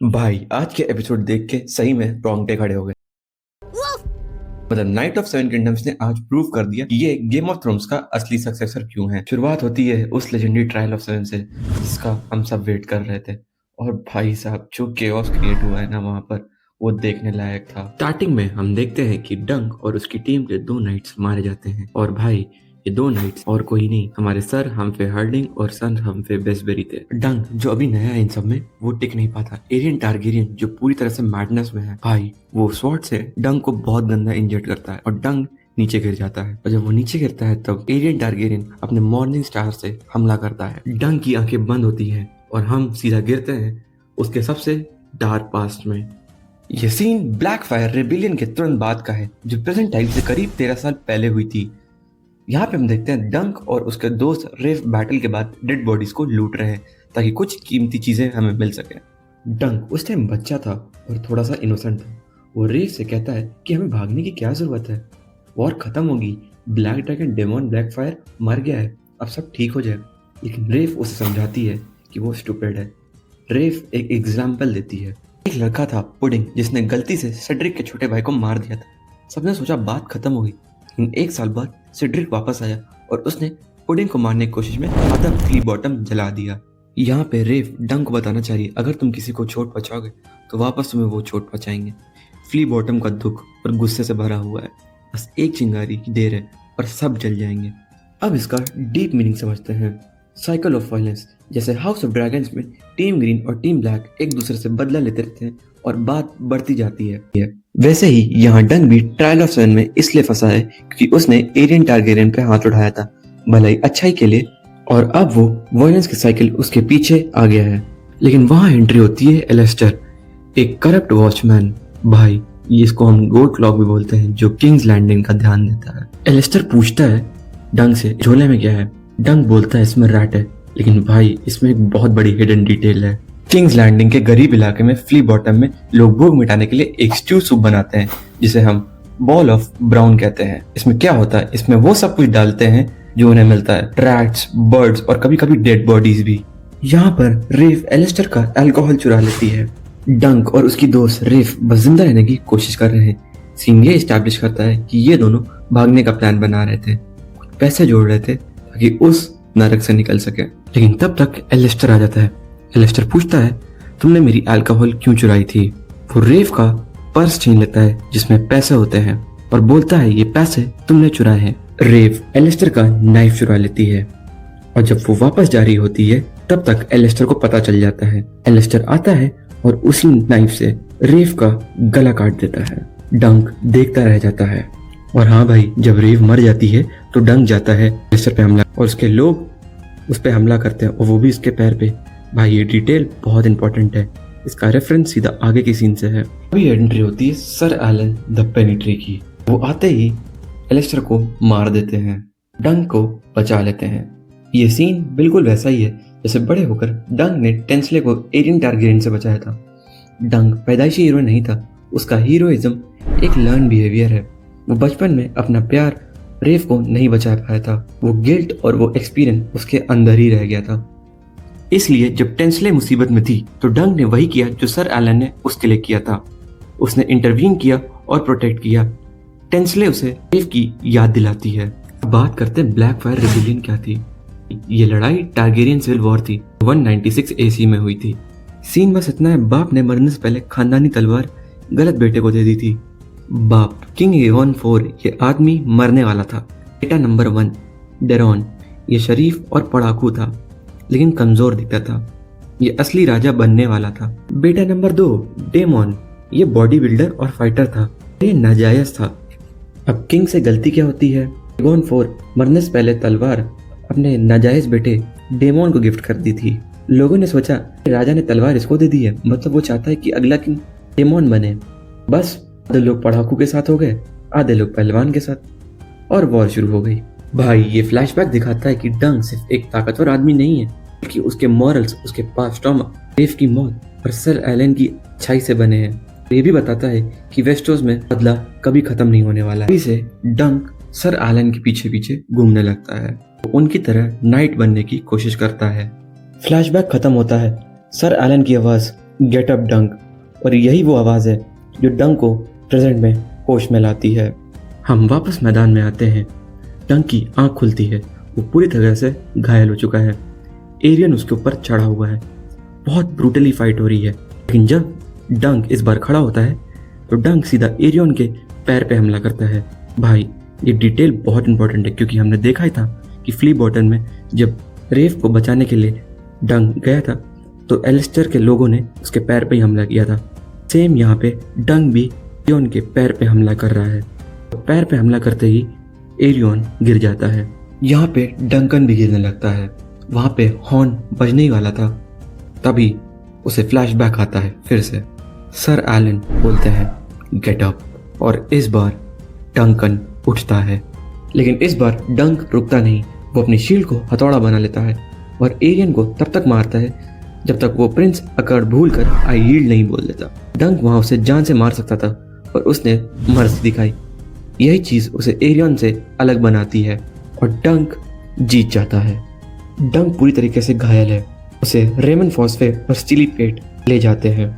भाई आज के एपिसोड देख के सही में रोंगटे खड़े हो गए। मतलब नाइट ऑफ सेवन किंगडम्स ने आज प्रूव कर दिया कि ये गेम ऑफ थ्रोन्स का असली सक्सेसर क्यों है। शुरुआत होती है उस लेजेंडरी ट्रायल ऑफ सेवन से जिसका हम सब वेट कर रहे थे। और भाई साहब जो केओस क्रिएट हुआ है ना वहां पर, वो देखने लायक था। स्टार्टिंग में हम देखते हैं कि डंक और उसकी टीम के दो नाइट्स मारे जाते हैं। और भाई ये दो नाइट्स और कोई नहीं, हमारे सर हमफे हर्डिंग और सन हमफे बेसबेरी थे। डंक जो अभी नया है इन सब में, वो टिक नहीं पाता। एरियन टारगेरियन जो पूरी तरह से मैडनेस में है, भाई वो स्वॉर्ड से डंक को बहुत गंदा इंजर्ड करता है और डंक नीचे गिर जाता है। और जब वो नीचे गिरता है तब एरियन टारगेरियन अपने मॉर्निंग स्टार से हमला करता है। डंक की आंखें बंद होती हैं और हम सीधा गिरते हैं उसके सबसे डार्क पास्ट में। ये सीन ब्लैक फायर रेबिलियन के तुरंत बाद का है, जो प्रेजेंट टाइम से करीब 13 साल पहले हुई थी। यहाँ पे हम देखते हैं डंक और उसके दोस्त रेफ बैटल के बाद डेड बॉडीज को लूट रहे हैं ताकि कुछ कीमती चीजें हमें मिल सके। डंक उस टाइम बच्चा था और थोड़ा सा इनोसेंट था। वो रेफ से कहता है कि हमें भागने की क्या जरूरत है, वॉर खत्म होगी, black dragon demon black fire मर गया है, अब सब ठीक हो जाए। लेकिन रेफ उसे समझाती है कि वो स्टूपिड है। रेफ एक एग्जाम्पल देती है। एक लड़का था पुडिंग, जिसने गलती से सेड्रिक के छोटे भाई को मार दिया था। सबने सोचा बात खत्म होगी, लेकिन एक साल बाद सेड्रिक वापस आया और उसने पुडिंग को मारने की कोशिश में आधा फ्ली बॉटम जला दिया। यहाँ पे रेफ डंक को बताना चाहिए अगर तुम किसी को चोट पहुंचाओगे तो वापस तुम्हें वो चोट पहुंचाएंगे। फ्ली बॉटम का दुख और गुस्से से भरा हुआ है, बस एक चिंगारी की देर है और सब जल जाएंगे। अब इसका डीप मीनिंग समझते हैं। साइकिल ऑफ वायलेंस, जैसे हाउस ऑफ ड्रैगन्स में टीम ग्रीन और टीम ब्लैक एक दूसरे से बदला लेते रहते हैं और बात बढ़ती जाती है। वैसे ही यहाँ डंक भी ट्रायल ऑफ सेवन में इसलिए फंसा है क्योंकि उसने एरियन टारगेरियन पे हाथ उठाया था, भलाई अच्छाई के लिए, और अब वो वायलेंस की साइकिल उसके पीछे आ गया है। लेकिन वहां एंट्री होती है एलेस्टर, एक करप्ट वॉचमैन। भाई ये इसको हम गोड क्लॉक भी बोलते हैं, जो किंग्स लैंडिंग का ध्यान देता है। एलेस्टर पूछता है डंक से झोले में क्या है। डंक बोलता है इसमें रैट है, लेकिन भाई इसमें एक बहुत बड़ी हिडन डिटेल है। किंग्स लैंडिंग के गरीब इलाके में फ्ली बॉटम में लोग भूख मिटाने के लिए एक स्ट्यू सूप बनाते हैं जिसे हम बॉल ऑफ ब्राउन कहते हैं। इसमें क्या होता है, इसमें वो सब कुछ डालते हैं जो उन्हें मिलता है, रैट्स, बर्ड्स और कभी कभी डेड बॉडीज भी। यहाँ पर रेफ एलिस्टर का अल्कोहल चुरा लेती है। डंक और उसकी दोस्त रेफ बस जिंदा रहने की कोशिश कर रहे हैं। सीन ये एस्टैब्लिश करता है कि ये दोनों भागने का प्लान बना रहे थे, कुछ पैसे जोड़ रहे थे ताकि उस नरक से निकल सके। लेकिन तब तक एलिस्टर आ जाता है। एलिस्टर पूछता है तुमने मेरी अल्कोहल क्यों चुराई थी। वो रेफ का पर्स छीन लेता है जिसमें पैसे होते हैं और बोलता है ये पैसे तुमने चुराए हैं। रेफ एलिस्टर का नाइफ चुरा लेती है और जब वो वापस जा रही होती है तब तक एलिस्टर को पता चल जाता है। एलिस्टर आता है और उसी नाइफ से रेफ का गला काट देता है। डंक देखता रह जाता है। और हाँ भाई, जब रेफ मर जाती है तो डंक जाता है एलिस्टर पे हमला और उसके लोग उस पे हमला करते हैं और वो भी इसके पैर पे। भाई ये डिटेल बहुत इंपॉर्टेंट है, इसका रेफरेंस सीधा आगे की सीन से है। अभी एंट्री होती है सर एलन द पेनिट्री की। वो आते ही एलिस्टर को मार देते हैं, डंक को बचा लेते हैं। ये सीन बिल्कुल वैसा ही है जैसे बड़े होकर डंक ने टेंसले को एरियन टारगेरियन से बचाया था। डंक पैदाइशी हीरो नहीं था, उसका हीरोइज्म एक लर्न बिहेवियर है। वो बचपन में अपना प्यार रेफ को नहीं बचा पाया था, वो गिल्ट और वो एक्सपीरियंस उसके अंदर ही रह गया था। इसलिए जब टेंसले मुसीबत में थी तो डंक ने वही किया जो सर एलन ने उसके लिए किया था, उसने इंटरवीन किया और प्रोटेक्ट किया। टेंसले उसे रेफ की याद दिलाती है। बात करते हैं ब्लैक फायर रिबेलियन क्या थी। ये लड़ाई टारगेरियन सिविल वॉर थी, 196 एसी में हुई थी। सीन बस इतना है, बाप ने मरने से पहले खानदानी तलवार गलत बेटे को दे दी थी। बाप किंग एवन 4, ये आदमी मरने वाला था। बेटा नंबर 1 डेरॉन, ये शरीफ और पढ़ाकू था लेकिन कमजोर दिखता था, ये असली राजा बनने वाला था। बेटा नंबर 2 डेमोन, ये बॉडी बिल्डर और फाइटर था, ये नाजायज था। अब किंग से गलती क्या होती है, एगोन 4 मरने से पहले तलवार अपने नाजायज बेटे डेमोन को गिफ्ट कर दी थी। लोगों ने सोचा राजा ने तलवार इसको दे दी है, मतलब वो चाहता है कि अगला किंग डेमोन बने। बस आधे लोग पढ़ाकू के साथ हो गए, आधे लोग पहलवान के साथ, और वॉर शुरू हो गई। भाई ये फ्लैशबैक दिखाता है कि डंक सिर्फ एक ताकतवर आदमी नहीं है, बल्कि उसके मॉरल्स, उसके पास्ट ट्रॉमा, रेफ की मौत और सर एलन की अच्छाई से बने हैं। ये भी बताता है कि वेस्टोस में बदला कभी खत्म नहीं होने वाला है। से डंक सर एलन के पीछे पीछे घूमने लगता है, वो उनकी तरह नाइट बनने की कोशिश करता है। फ्लैशबैक खत्म होता है, सर एलन की आवाज गेट अप डंक। और यही वो आवाज़ है जो डंक को प्रेजेंट में होश में लाती है। हम वापस मैदान में आते हैं। डंक की आंख खुलती है, वो पूरी तरह से घायल हो चुका है। एरियन उसके ऊपर चढ़ा हुआ है, बहुत ब्रूटली फाइट हो रही है। लेकिन जब डंक इस बार खड़ा होता है तो डंक सीधा एरियन के पैर पे हमला करता है। भाई ये डिटेल बहुत इंपॉर्टेंट है, क्योंकि हमने देखा ही था कि फ्ली बॉटन में जब रेफ को बचाने के लिए डंक गया था तो एलिस्टर के लोगों ने उसके पैर पे ही हमला किया था। सेम यहाँ पे डंक भी एरियन के पैर पे हमला कर रहा है। पैर पे हमला करते ही एरियन गिर जाता है। यहाँ पे डंकन भी गिरने लगता है। वहाँ पे हॉर्न बजने ही वाला था, तभी उसे फ्लैशबैक आता है फिर से। सर एलन बोलते हैं गेट अप, और इस बार डंकन उठता है। लेकिन इस बार डंक रुकता नहीं, वो अपनी शील्ड को हथौड़ा बना लेता है और एरियन को तब तक मारता है जब तक वो प्रिंस अकड़ भूल कर आई यील्ड नहीं बोल देता। डंक वहाँ उसे जान से मार सकता था और उसने मर्जी दिखाई। यही चीज उसे एरियन से अलग बनाती है और डंक जीत जाता है। डंक पूरी तरीके से घायल है, उसे रेमन फॉस्फे और स्टीली पेट ले जाते हैं।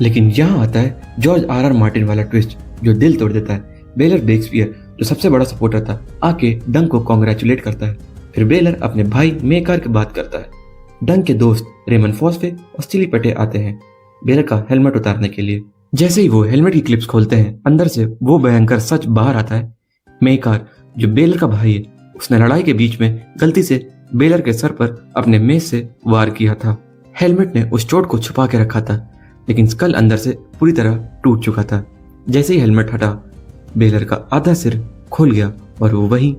लेकिन यहाँ आता है जॉर्ज आर मार्टिन वाला ट्विस्ट जो दिल तोड़ देता है। बेलर शेक्सपियर जो सबसे बड़ा सपोर्टर था आके डंक को कॉन्ग्रेचुलेट करता है। फिर बेलर अपने भाई मेकार की बात करता है। डंक के दोस्त रेमन फॉस्फे और स्टीली पेटे आते हैं बेलर का हेलमेट उतारने के लिए। जैसे ही वो हेलमेट की क्लिप्स खोलते हैं, अंदर से वो भयंकर सच बाहर आता है। मेकार जो बेलर का भाई है, उसने लड़ाई के बीच में गलती से बेलर के सर पर अपने मेज से वार किया था। हेलमेट ने उस चोट को छुपा के रखा था, लेकिन स्कल अंदर से पूरी तरह टूट चुका था। जैसे ही हेलमेट हटा, बेलर का आधा सिर खुल गया और वो वहीं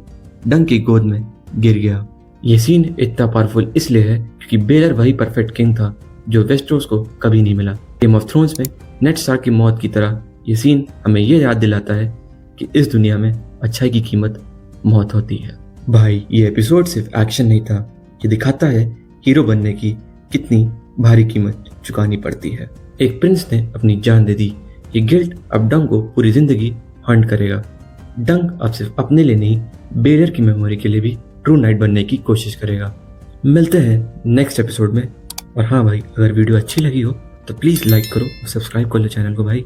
डंक की गोद में गिर गया। ये सीन इतना पावरफुल इसलिए है क्योंकि बेलर वही परफेक्ट किंग था जो वेस्टरोस को कभी नहीं मिला। गेम ऑफ थ्रोन्स में नेड स्टार्क की मौत की तरह ये सीन हमें ये याद दिलाता है कि इस दुनिया में अच्छाई की कीमत मौत होती है। भाई ये एपिसोड सिर्फ एक्शन नहीं था, ये दिखाता है हीरो बनने की कितनी भारी कीमत चुकानी पड़ती है। एक प्रिंस ने अपनी जान दे दी। ये गिल्ट अब डंक को पूरी जिंदगी हंट करेगा। डंक अब सिर्फ अपने लिए नहीं, बेलर की मेमोरी के लिए भी ट्रू नाइट बनने की कोशिश करेगा। मिलते हैं नेक्स्ट एपिसोड में। और हाँ भाई, अगर वीडियो अच्छी लगी हो तो प्लीज़ लाइक करो और सब्सक्राइब कर लो चैनल को भाई।